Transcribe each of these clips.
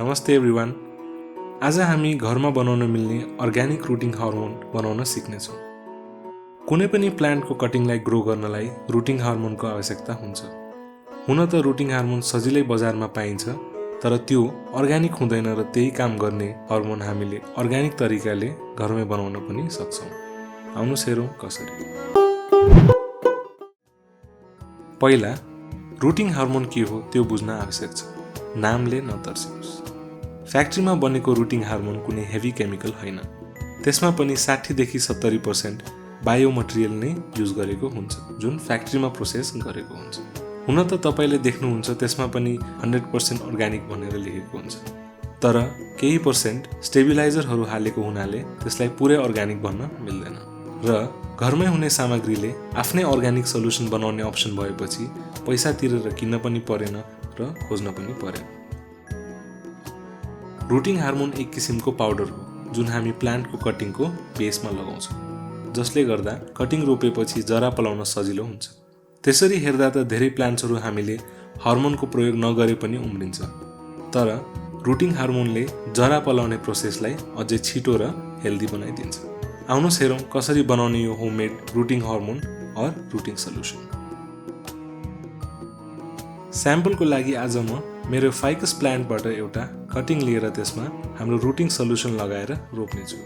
नमस्ते एभ्रिवान। आज हामी घरमा बनाउन मिल्ने अर्ग्यानिक रुटिङ हार्मोन बनाउन सिक्नेछौँ। कुनै पनि प्लान्टको कटिङलाई ग्रो गर्नलाई रुटिङ हार्मोनको आवश्यकता हुन्छ। हुन त रुटिङ हार्मोन सजिलै बजारमा पाइन्छ, तर त्यो अर्ग्यानिक हुँदैन र त्यही काम गर्ने हार्मोन हामीले अर्ग्यानिक तरिकाले घरमै बनाउन पनि सक्छौँ। आउनुहोस् हेरौँ कसरी। पहिला रुटिङ हार्मोन के हो त्यो बुझ्न आवश्यक छ। नामले नतर्सिनुहोस्। फ्याक्ट्रीमा बनेको रुटिङ हार्मोन कुनै हेभी केमिकल होइन। त्यसमा पनि 60 देखि 70% बायो मटेरियल नै युज गरेको हुन्छ, जुन फ्याक्ट्रीमा प्रोसेस गरेको हुन्छ। हुन त तपाईले देख्नुहुन्छ त्यसमा पनि 100% अर्ग्यानिक भनेर लेखेको हुन्छ, तर केही पर्सेन्ट स्टेबिलाइजरहरू हालेको हुनाले त्यसलाई पुरै अर्ग्यानिक भन्न मिल्दैन। र घरमै हुने सामग्रीले आफ्नै अर्ग्यानिक सल्युसन बनाउने अप्सन भएपछि पैसा तिरेर किन्न पनि परेन र खोज्न पनि परेन। रुटिङ हार्मोन एक किसिमको पाउडर हो जुन हामी प्लान्टको कटिङको बेसमा लगाउँछौँ, जसले गर्दा कटिङ रोपेपछि जरा पलाउन सजिलो हुन्छ। त्यसरी हेर्दा त धेरै प्लान्ट्सहरू हामीले हार्मोनको प्रयोग नगरे पनि उम्रिन्छ, तर रुटिङ हार्मोनले जरा पलाउने प्रोसेसलाई अझै छिटो र हेल्दी बनाइदिन्छ। आउनुहोस् हेरौँ कसरी बनाउने यो homemade rooting hormone or rooting solution. स्याम्पलको लागि आज म मेरो फाइकस प्लान्टबाट एउटा कटिङ लिएर त्यसमा हाम्रो रुटिङ सल्युसन लगाएर रोप्नेछु।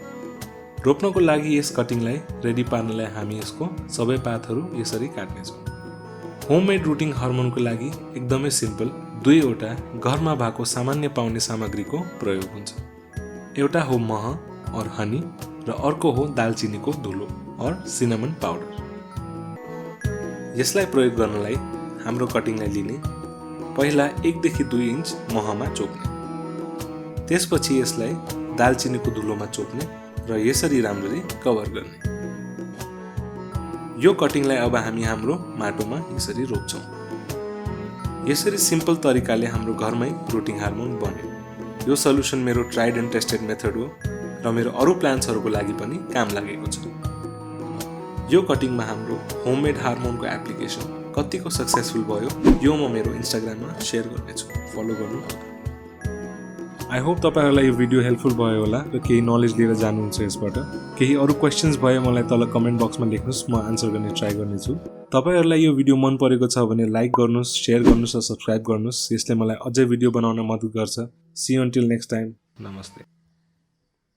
रोप्नको लागि यस कटिङलाई रेडी पार्नलाई हामी यसको सबै पातहरू यसरी काट्नेछौँ। होममेड रुटिङ हार्मोनको लागि एकदमै सिम्पल 2वटा घरमा भएको सामान्य पाउने सामग्रीको प्रयोग हुन्छ। एउटा हो मह और हनी र अर्को हो दालचिनीको धुलो और सिनामन पाउडर। यसलाई प्रयोग गर्नलाई हाम्रो कटिङलाई लिने, पहिला 1 देखि 2 इन्च महमा चोप्ने, त्यसपछि यसलाई दालचिनीको धुलोमा चोप्ने र यसरी राम्ररी कभर गर्ने। यो कटिङलाई अब हामी हाम्रो माटोमा यसरी रोप्छौँ। यसरी सिम्पल तरिकाले हाम्रो घरमै रुटिङ हार्मोन बन्यो। यो सल्युसन मेरो ट्राइड एन्ड टेस्टेड मेथड हो र मेरो अरू प्लान्ट्सहरूको लागि पनि काम लागेको छ। यो कटिङमा हाम्रो होममेड हार्मोनको एप्लिकेसन कतिको सक्सेसफुल भयो यो म मेरो इन्स्टाग्राममा सेयर गर्नेछु, फलो गर्नु होला। आई होप तपाईहरुलाई यो भिडियो हेल्पफुल भयो होला र केही नलेज लिएर जानुहुन्छ यसबाट। केही अरू क्वेशन्स भए मलाई तल कमेन्ट बक्समा लेख्नुस्, म आन्सर गर्ने ट्राई गर्नेछु। तपाईहरुलाई यो भिडियो मन परेको छ भने लाइक गर्नुस्, शेयर गर्नुस् र सब्स्क्राइब गर्नुस्। यसले मलाई अझै भिडियो बनाउन मद्दत गर्छ। See you until next time. नमस्ते।